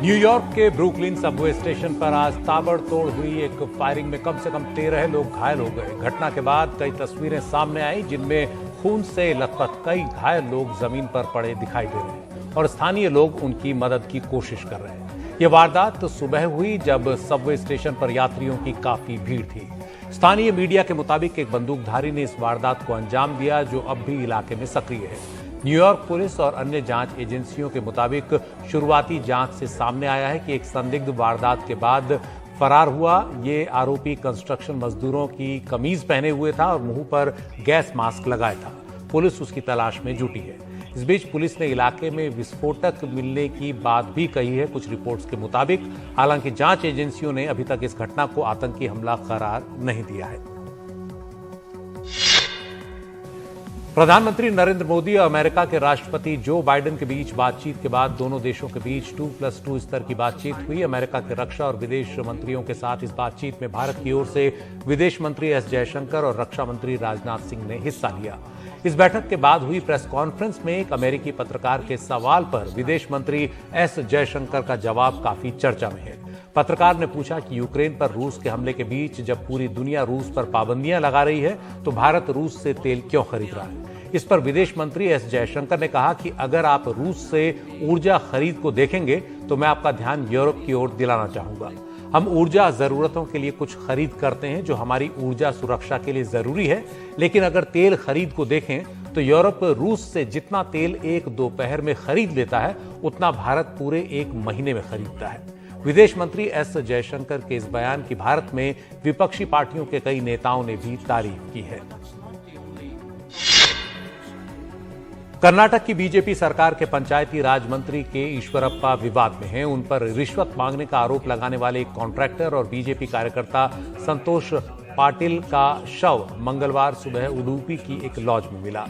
New York के Brooklyn Subway station पर आज ताबड़तोड़ हुई एक फायरिंग में कम से कम 13 लोग घायल हो गए। घटना के बाद कई तस्वीरें सामने आई जिनमें खून से लथपथ कई घायल लोग जमीन पर पड़े दिखाई दे रहे हैं और स्थानीय लोग उनकी मदद की कोशिश कर रहे हैं। ये वारदात सुबह हुई जब सबवे स्टेशन पर यात्रियों की काफी भीड़ थी। स्थानीय मीडिया के मुताबिक एक बंदूकधारी ने इस वारदात को अंजाम दिया जो अब भी इलाके में सक्रिय है। न्यूयॉर्क पुलिस और अन्य जांच एजेंसियों के मुताबिक शुरुआती जांच से सामने आया है कि एक संदिग्ध वारदात के बाद फरार हुआ। ये आरोपी कंस्ट्रक्शन मजदूरों की कमीज पहने हुए था और मुंह पर गैस मास्क लगाया था। पुलिस उसकी तलाश में जुटी है। इस बीच पुलिस ने इलाके में विस्फोटक मिलने की बात भी कही है कुछ रिपोर्ट्स के मुताबिक। हालांकि जांच एजेंसियों ने अभी तक इस घटना को आतंकी हमला करार नहीं दिया है। प्रधानमंत्री नरेंद्र मोदी और अमेरिका के राष्ट्रपति जो बाइडेन के बीच बातचीत के बाद दोनों देशों के बीच 2+2 स्तर की बातचीत हुई। अमेरिका के रक्षा और विदेश मंत्रियों के साथ इस बातचीत में भारत की ओर से विदेश मंत्री एस जयशंकर और रक्षा मंत्री राजनाथ सिंह ने हिस्सा लिया। इस बैठक के बाद हुई प्रेस कॉन्फ्रेंस में एक अमेरिकी पत्रकार के सवाल पर विदेश मंत्री एस जयशंकर का जवाब काफी चर्चा में है। पत्रकार ने पूछा कि यूक्रेन पर रूस के हमले के बीच जब पूरी दुनिया रूस पर पाबंदियां लगा रही है तो भारत रूस से तेल क्यों खरीद रहा है। इस पर विदेश मंत्री एस जयशंकर ने कहा कि अगर आप रूस से ऊर्जा खरीद को देखेंगे तो मैं आपका ध्यान यूरोप की ओर दिलाना चाहूंगा। हम ऊर्जा जरूरतों के लिए कुछ खरीद करते हैं जो हमारी ऊर्जा सुरक्षा के लिए जरूरी है, लेकिन अगर तेल खरीद को देखें तो यूरोप रूस से जितना तेल एक दोपहर में खरीद लेता है उतना भारत पूरे एक महीने में खरीदता है। विदेश मंत्री एस जयशंकर के इस बयान की भारत में विपक्षी पार्टियों के कई नेताओं ने भी तारीफ की है। कर्नाटक की बीजेपी सरकार के पंचायती राज मंत्री के ईश्वरप्पा विवाद में हैं। उन पर रिश्वत मांगने का आरोप लगाने वाले एक कॉन्ट्रैक्टर और बीजेपी कार्यकर्ता संतोष पाटिल का शव मंगलवार सुबह उडुपी की एक लॉज में मिला।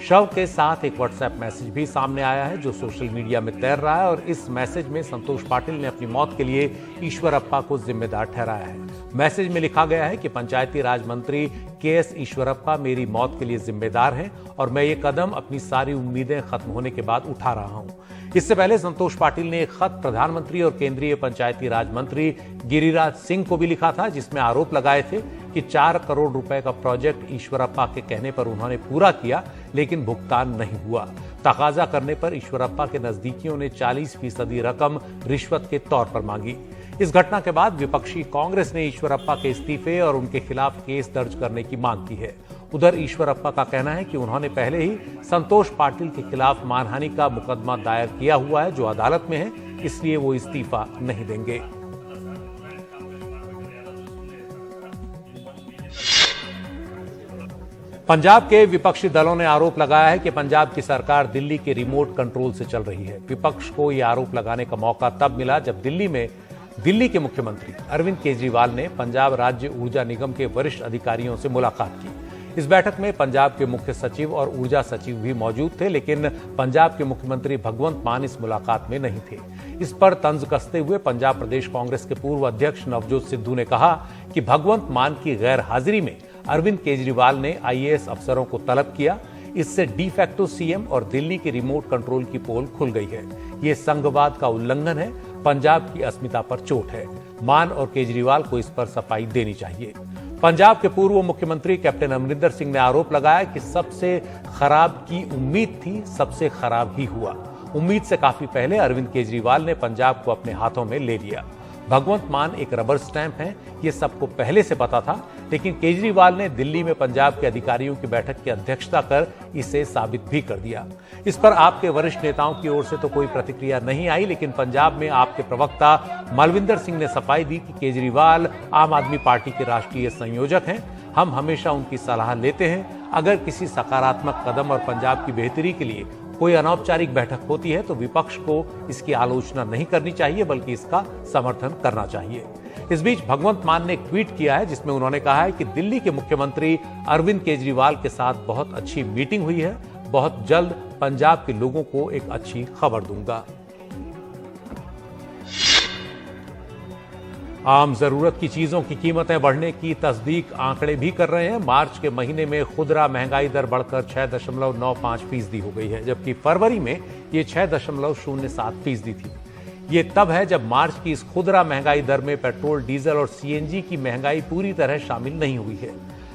शव के साथ एक व्हाट्सएप मैसेज भी सामने आया है जो सोशल मीडिया में तैर रहा है और इस मैसेज में संतोष पाटिल ने अपनी मौत के लिए ईश्वरप्पा को जिम्मेदार ठहराया है। मैसेज में लिखा गया है कि पंचायती राज मंत्री के.एस. ईश्वरप्पा मेरी मौत के लिए जिम्मेदार हैं और मैं ये कदम अपनी सारी उम्मीदें खत्म होने के बाद उठा रहा हूं। इससे पहले संतोष पाटिल ने एक खत प्रधानमंत्री और केंद्रीय पंचायती राज मंत्री गिरिराज सिंह को भी लिखा था जिसमें आरोप लगाए थे कि 4 करोड़ रुपए का प्रोजेक्ट ईश्वरप्पा के कहने पर उन्होंने पूरा किया लेकिन भुगतान नहीं हुआ। तकाजा करने पर ईश्वरप्पा के नजदीकियों ने 40% रकम रिश्वत के तौर पर मांगी। इस घटना के बाद विपक्षी कांग्रेस ने ईश्वरप्पा के इस्तीफे और उनके खिलाफ केस दर्ज करने की मांग की है। उधर ईश्वरप्पा का कहना है कि उन्होंने पहले ही संतोष पाटिल के खिलाफ मानहानि का मुकदमा दायर किया हुआ है जो अदालत में है, इसलिए वो इस्तीफा नहीं देंगे। पंजाब के विपक्षी दलों ने आरोप लगाया है कि पंजाब की सरकार दिल्ली के रिमोट कंट्रोल से चल रही है। विपक्ष को यह आरोप लगाने का मौका तब मिला जब दिल्ली के मुख्यमंत्री अरविंद केजरीवाल ने पंजाब राज्य ऊर्जा निगम के वरिष्ठ अधिकारियों से मुलाकात की। इस बैठक में पंजाब के मुख्य सचिव और ऊर्जा सचिव भी मौजूद थे, लेकिन पंजाब के मुख्यमंत्री भगवंत मान इस मुलाकात में नहीं थे। इस पर तंज कसते हुए पंजाब प्रदेश कांग्रेस के पूर्व अध्यक्ष नवजोत सिद्धू ने कहा कि भगवंत मान की गैर हाजिरी में अरविंद केजरीवाल ने आईएएस अफसरों को तलब किया। इससे डी फैक्टो सीएम और दिल्ली के रिमोट कंट्रोल की पोल खुल गई है। ये संघवाद का उल्लंघन है, पंजाब की अस्मिता पर चोट है। मान और केजरीवाल को इस पर सफाई देनी चाहिए। पंजाब के पूर्व मुख्यमंत्री कैप्टन अमरिंदर सिंह ने आरोप लगाया कि सबसे खराब की उम्मीद थी, सबसे खराब ही हुआ। उम्मीद से काफी पहले अरविंद केजरीवाल ने पंजाब को अपने हाथों में ले लिया। भगवंत मान एक रबर स्टैंप है, ये सबको पहले से पता था, लेकिन केजरीवाल ने दिल्ली में पंजाब के अधिकारियों की बैठक की अध्यक्षता कर इसे साबित भी कर दिया। इस पर आपके वरिष्ठ नेताओं की ओर से तो कोई प्रतिक्रिया नहीं आई, लेकिन पंजाब में आपके प्रवक्ता मलविंदर सिंह ने सफाई दी कि केजरीवाल आम आदमी पार्टी के राष्ट्रीय संयोजक हैं। हम हमेशा उनकी सलाह लेते हैं। अगर किसी सकारात्मक कदम और पंजाब की बेहतरी के लिए कोई अनौपचारिक बैठक होती है तो विपक्ष को इसकी आलोचना नहीं करनी चाहिए बल्कि इसका समर्थन करना चाहिए। इस बीच भगवंत मान ने एक ट्वीट किया है जिसमें उन्होंने कहा है कि दिल्ली के मुख्यमंत्री अरविंद केजरीवाल के साथ बहुत अच्छी मीटिंग हुई है। बहुत जल्द पंजाब के लोगों को एक अच्छी खबर दूंगा। आम जरूरत की चीजों की कीमतें बढ़ने की तस्दीक आंकड़े भी कर रहे हैं। मार्च के महीने में खुदरा महंगाई दर बढ़कर 6.95% हो गई है, जबकि फरवरी में ये 6.07% थी। ये तब है जब मार्च की इस खुदरा महंगाई दर में पेट्रोल, डीजल और सीएनजी की महंगाई पूरी तरह शामिल नहीं हुई है।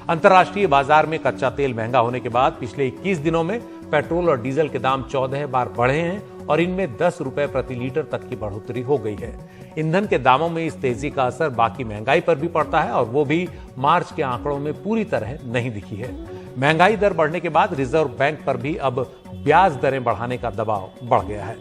अंतर्राष्ट्रीय बाजार में कच्चा तेल महंगा होने के बाद पिछले 21 दिनों में पेट्रोल और डीजल के दाम 14 बार बढ़े हैं और इनमें 10 रुपए प्रति लीटर तक की बढ़ोतरी हो गई है। ईंधन के दामों में इस तेजी का असर बाकी महंगाई पर भी पड़ता है और वो भी मार्च के आंकड़ों में पूरी तरह नहीं दिखी है। महंगाई दर बढ़ने के बाद रिजर्व बैंक पर भी अब ब्याज दरें बढ़ाने का दबाव बढ़ गया है।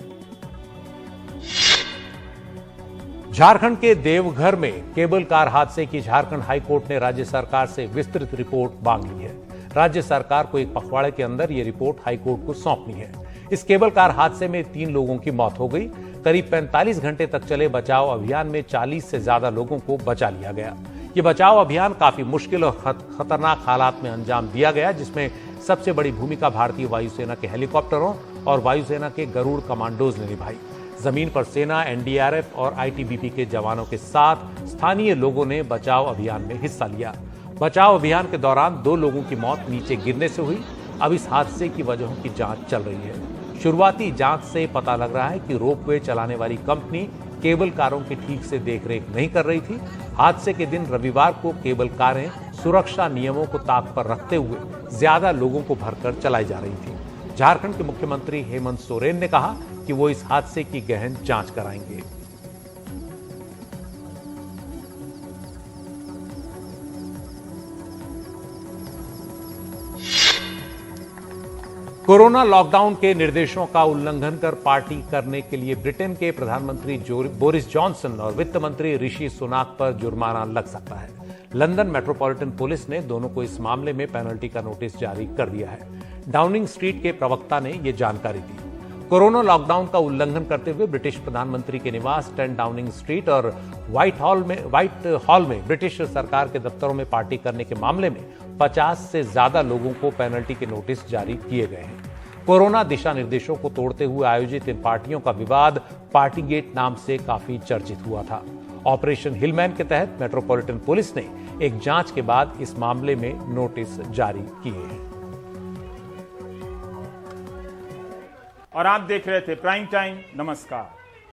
झारखंड के देवघर में केबल कार हादसे की झारखंड हाईकोर्ट ने राज्य सरकार से विस्तृत रिपोर्ट मांग ली है। राज्य सरकार को एक पखवाड़े के अंदर यह रिपोर्ट हाईकोर्ट को सौंपनी है। इस केबल कार हादसे में 3 लोगों की मौत हो गई। करीब 45 घंटे तक चले बचाव अभियान में 40 से ज्यादा लोगों को बचा लिया गया। ये बचाव अभियान काफी मुश्किल और खतरनाक हालात में अंजाम दिया गया, जिसमें सबसे बड़ी भूमिका भारतीय वायुसेना के हेलीकॉप्टरों और वायुसेना के गरुड़ कमांडोज ने निभाई। जमीन पर सेना, एनडीआरएफ और आईटीबीपी के जवानों के साथ स्थानीय लोगों ने बचाव अभियान में हिस्सा लिया। बचाव अभियान के दौरान 2 लोगों की मौत नीचे गिरने से हुई। अब इस हादसे की वजहों की जांच चल रही है। शुरुआती जांच से पता लग रहा है कि रोपवे चलाने वाली कंपनी केबल कारों की ठीक से देखरेख नहीं कर रही थी। हादसे के दिन रविवार को केबल कारें सुरक्षा नियमों को ताक पर रखते हुए ज्यादा लोगों को भरकर चलाई जा रही थी। झारखंड के मुख्यमंत्री हेमंत सोरेन ने कहा कि वो इस हादसे की गहन जांच कराएंगे। कोरोना लॉकडाउन के निर्देशों का उल्लंघन कर पार्टी करने के लिए ब्रिटेन के प्रधानमंत्री बोरिस जॉनसन और वित्त मंत्री ऋषि सुनाक पर जुर्माना लग सकता है। लंदन मेट्रोपॉलिटन पुलिस ने दोनों को इस मामले में पेनल्टी का नोटिस जारी कर दिया है। डाउनिंग स्ट्रीट के प्रवक्ता ने यह जानकारी दी। कोरोना लॉकडाउन का उल्लंघन करते हुए ब्रिटिश प्रधानमंत्री के निवास 10 डाउनिंग स्ट्रीट और व्हाइट हॉल में ब्रिटिश सरकार के दफ्तरों में पार्टी करने के मामले में 50 से ज्यादा लोगों को पेनल्टी के नोटिस जारी किए गए हैं। कोरोना दिशा निर्देशों को तोड़ते हुए आयोजित इन पार्टियों का विवाद पार्टी गेट नाम से काफी चर्चित हुआ था। ऑपरेशन हिलमैन के तहत मेट्रोपॉलिटन पुलिस ने एक जांच के बाद इस मामले में नोटिस जारी किए हैं। और आप देख रहे थे प्राइम टाइम। नमस्कार।